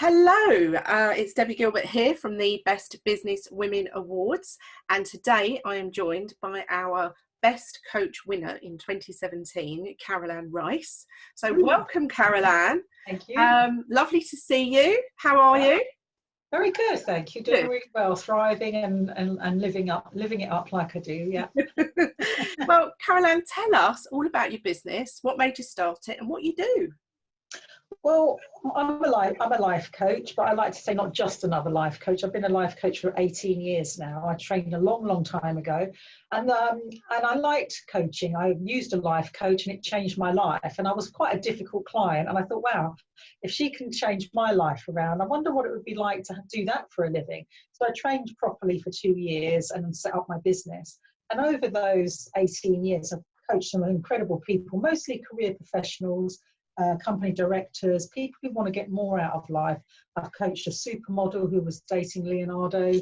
Hello, it's Debbie Gilbert here from the Best Business Women Awards, and today I am joined by our Best Coach winner in 2017, Carole Ann Rice. So welcome, Carole Ann. Thank you. Lovely to see you. How are you? Very good, thank you. Doing really well, thriving and living it up like I do. Yeah. Well, Carole Ann, tell us all about your business, what made you start it, and what you do. Well, I'm a life coach, but I like to say not just another life coach. I've been a life coach for 18 years now. I trained a long time ago, and I liked coaching. I used a life coach, and it changed my life. And I was quite a difficult client, and I thought, wow, if she can change my life around, I wonder what it would be like to do that for a living. So I trained properly for 2 years and set up my business. And over those 18 years, I've coached some incredible people, mostly career professionals, company directors, people who want to get more out of life. I've coached a supermodel who was dating Leonardo,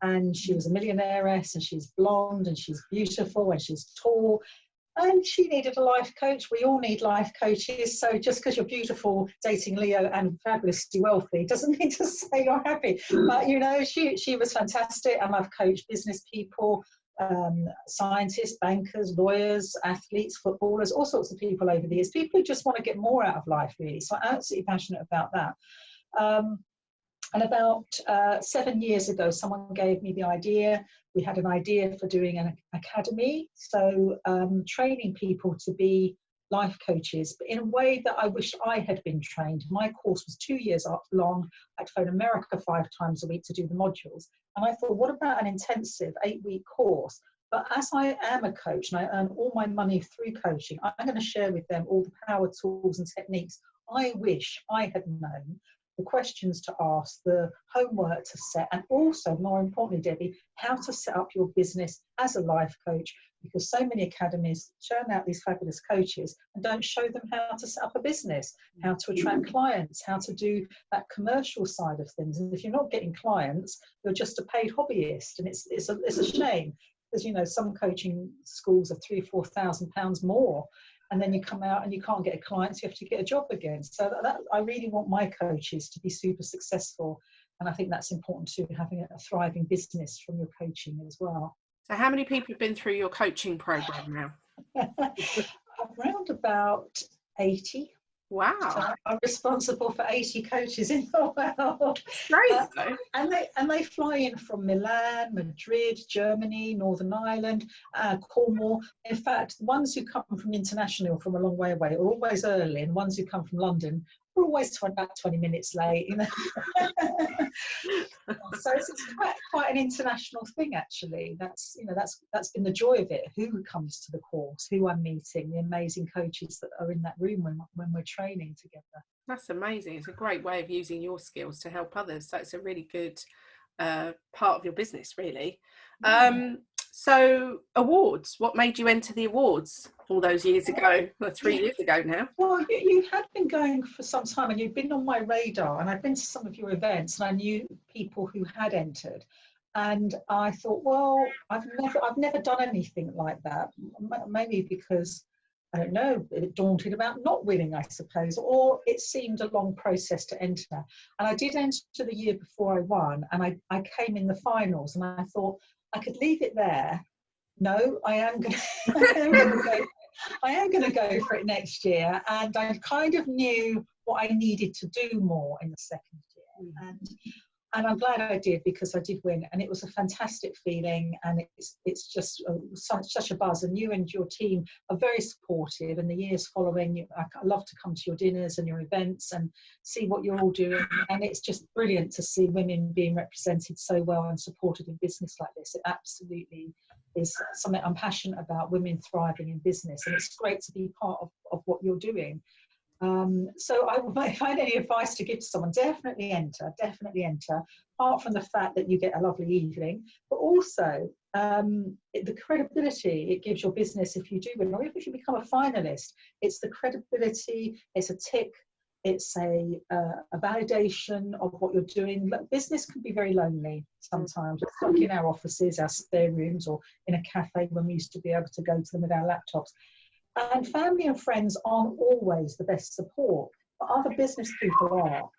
and she was a millionairess, and she's blonde, and she's beautiful, and she's tall, and she needed a life coach. We all need life coaches. So just because you're beautiful, dating Leo, and fabulously wealthy doesn't mean to say you're happy. But you know, she was fantastic, and I've coached business people, scientists, bankers, lawyers, athletes, footballers, all sorts of people over the years, people who just want to get more out of life, really. So I'm absolutely passionate about that. And about 7 years ago, someone gave me the idea. We had an idea for doing an academy, so training people to be life coaches, but in a way that I wish I had been trained. My course was 2 years long. I'd phone America 5 times a week to do the modules. And I thought, what about an intensive 8-week course? But as I am a coach and I earn all my money through coaching, I'm going to share with them all the power tools and techniques I wish I had known, the questions to ask, the homework to set, and also, more importantly, Debbie, how to set up your business as a life coach, because so many academies churn out these fabulous coaches and don't show them how to set up a business, how to attract clients, how to do that commercial side of things. And if you're not getting clients, you're just a paid hobbyist, and it's a shame, because you know some coaching schools are £3,000-4,000 more, and then you come out and you can't get a client, so you have to get a job again. So I really want my coaches to be super successful, and I think that's important too, having a thriving business from your coaching as well. So how many people have been through your coaching program now? Around about 80. Wow. So I'm responsible for 80 coaches in the world. Great. And they fly in from Milan, Madrid, Germany, Northern Ireland, Cornwall. In fact, the ones who come from internationally or from a long way away are always early, and the ones who come from London are always about 20 minutes late. You know? So it's quite an international thing, actually. That's been the joy of it. Who comes to the course, who I'm meeting, the amazing coaches that are in that room when we're training together. That's amazing. It's a great way of using your skills to help others. So it's a really good part of your business, really. Yeah. So awards, what made you enter the awards all those years ago, or 3 years ago now? Well, you had been going for some time, and you'd been on my radar, and I'd been to some of your events, and I knew people who had entered. And I thought, well, I've never done anything like that. Maybe because, I don't know, daunted about not winning, I suppose, or it seemed a long process to enter. And I did enter the year before I won, and I came in the finals, and I thought I could leave it there. No, I am going to go for it next year. And I kind of knew what I needed to do more in the second year. And I'm glad I did, because I did win, and it was a fantastic feeling, and it's just such a buzz. And you and your team are very supportive, and the years following, I love to come to your dinners and your events and see what you're all doing, and it's just brilliant to see women being represented so well and supported in business like this. It absolutely is something I'm passionate about, women thriving in business, and it's great to be part of what you're doing. So if I had any advice to give to someone, definitely enter, apart from the fact that you get a lovely evening, but also the credibility it gives your business if you do win, or if you become a finalist. It's the credibility, it's a tick, it's a validation of what you're doing. Business can be very lonely sometimes. It's like in our offices, our spare rooms, or in a cafe when we used to be able to go to them with our laptops. And family and friends aren't always the best support. but other business people are.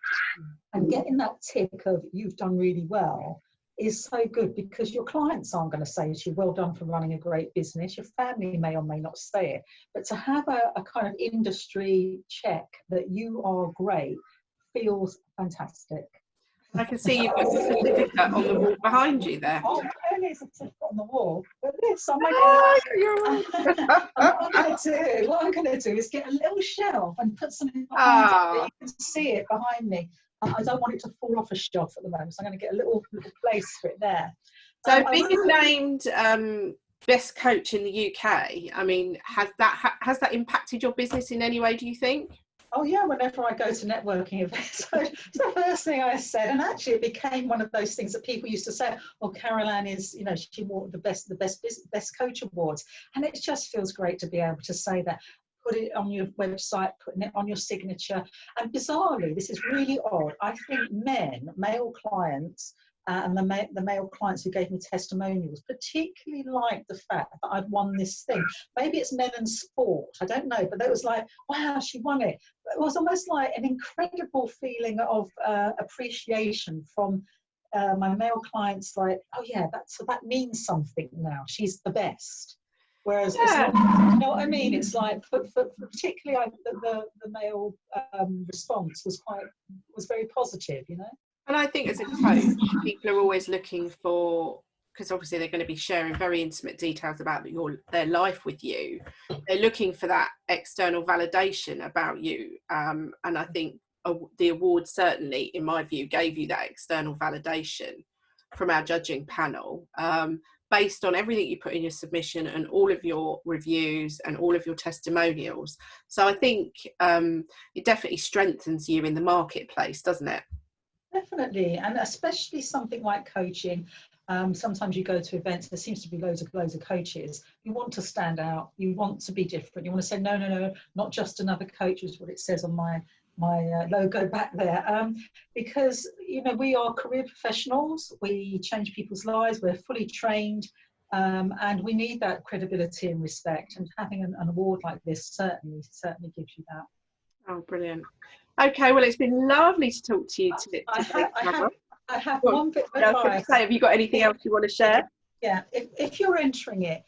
And getting that tick of you've done really well is so good, because your clients aren't going to say to you, well done for running a great business. Your family may or may not say it, but to have a kind of industry check that you are great feels fantastic. I can see you've got a certificate on the wall behind you there. Oh, there's a certificate on the wall. But this, oh my Oh, God. And what I'm going to do is get a little shelf and put something behind it that you can see it behind me. I don't want it to fall off a shelf at the moment, so I'm going to get a little place for it there. So being named best coach in the UK, I mean, has that impacted your business in any way, do you think? Oh yeah, whenever I go to networking events, so it's the first thing I said, and actually it became one of those things that people used to say, well, Carole Ann is, you know, she won the best coach awards, and it just feels great to be able to say that, put it on your website, putting it on your signature. And bizarrely, this is really odd, I think male clients, and the male clients who gave me testimonials particularly liked the fact that I'd won this thing. Maybe it's men and sport, I don't know, but it was like, wow, she won it. But it was almost like an incredible feeling of appreciation from my male clients, like, oh yeah, that means something now. She's the best. Whereas it's not, you know what I mean? It's like, for particularly the male response was very positive, you know. And I think as a coach, people are always looking for, because obviously they're going to be sharing very intimate details about their life with you. They're looking for that external validation about you. And I think the award certainly, in my view, gave you that external validation from our judging panel, based on everything you put in your submission and all of your reviews and all of your testimonials. So I think it definitely strengthens you in the marketplace, doesn't it? Definitely, and especially something like coaching. Sometimes you go to events, there seems to be loads of coaches. You want to stand out, you want to be different, you want to say, no, not just another coach, is what it says on my logo back there. Because, you know, we are career professionals, we change people's lives, we're fully trained, and we need that credibility and respect, and having an award like this certainly gives you that. Oh, brilliant. Okay, well, it's been lovely to talk to you today. I have one bit of advice. Have you got anything else you want to share? Yeah, if you're entering it,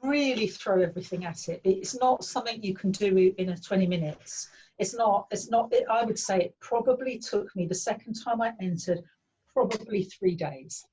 really throw everything at it. It's not something you can do in 20 minutes. I would say it probably took me, the second time I entered, probably 3 days.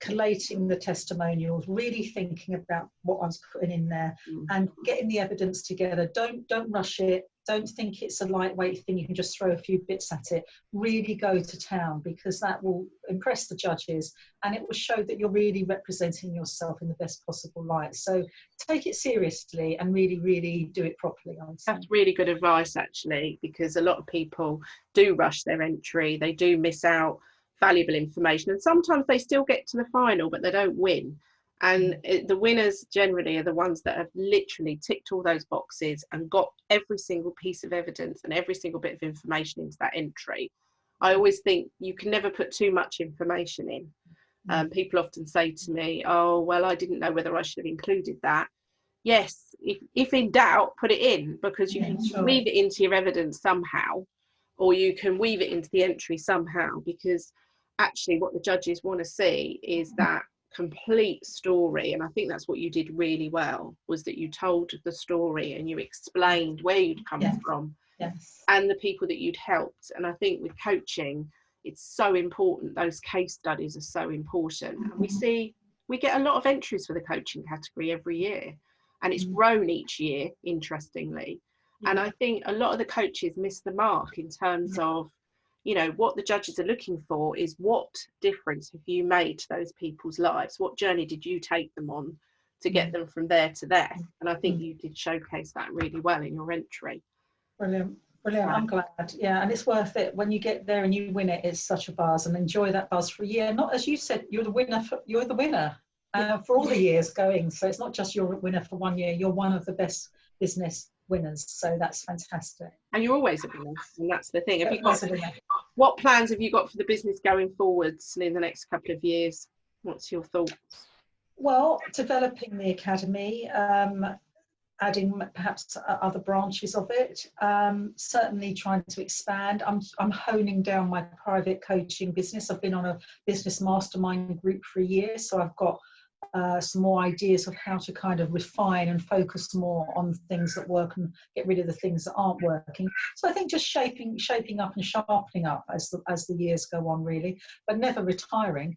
Collating the testimonials, really thinking about what I was putting in there, and getting the evidence together. Don't rush it. Don't think it's a lightweight thing you can just throw a few bits at it. Really go to town, because that will impress the judges, and it will show that you're really representing yourself in the best possible light. So take it seriously and really, really do it properly. That's really good advice, actually, because a lot of people do rush their entry. They do miss out valuable information, and sometimes they still get to the final but they don't win. And the winners generally are the ones that have literally ticked all those boxes and got every single piece of evidence and every single bit of information into that entry. I always think you can never put too much information in. People often say to me, oh, well, I didn't know whether I should have included that. Yes, if in doubt, put it in, because you can weave it into your evidence somehow, or you can weave it into the entry somehow, because actually what the judges want to see is that complete story. And I think that's what you did really well, was that you told the story and you explained where you'd come from and the people that you'd helped. And I think with coaching, it's so important. Those case studies are so important. And we get a lot of entries for the coaching category every year, and it's grown each year, interestingly. And I think a lot of the coaches miss the mark in terms of, you know, what the judges are looking for is, what difference have you made to those people's lives? What journey did you take them on to get them from there to there? And I think you did showcase that really well in your entry. Brilliant. I'm glad. Yeah, and it's worth it. When you get there and you win it, it's such a buzz, and enjoy that buzz for a year. Not, as you said, you're the winner for all the years going. So it's not just you're a winner for 1 year, you're one of the best business winners. So that's fantastic. And you're always a winner, and that's the thing. What plans have you got for the business going forwards in the next couple of years? What's your thoughts? Well, developing the academy, adding perhaps other branches of it. Certainly trying to expand. I'm honing down my private coaching business. I've been on a business mastermind group for a year, so I've got some more ideas of how to kind of refine and focus more on things that work and get rid of the things that aren't working. So I think just shaping up and sharpening up as the years go on, really, but never retiring,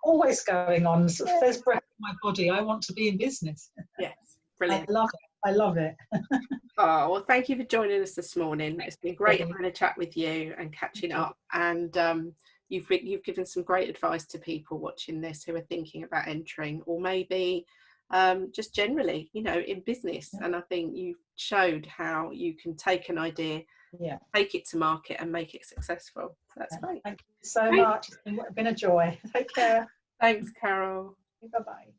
always going on. So if there's breath in my body, I want to be in business. Yes, brilliant. I love it. Oh, well, thank you for joining us this morning. It's been great having a chat with you and catching up. And you've given some great advice to people watching this who are thinking about entering, or maybe just generally, in business. And I think you showed how you can take an idea, take it to market and make it successful. So that's great. Thank you so much. It's been a joy. Take care. Thanks, Carole. Bye-bye.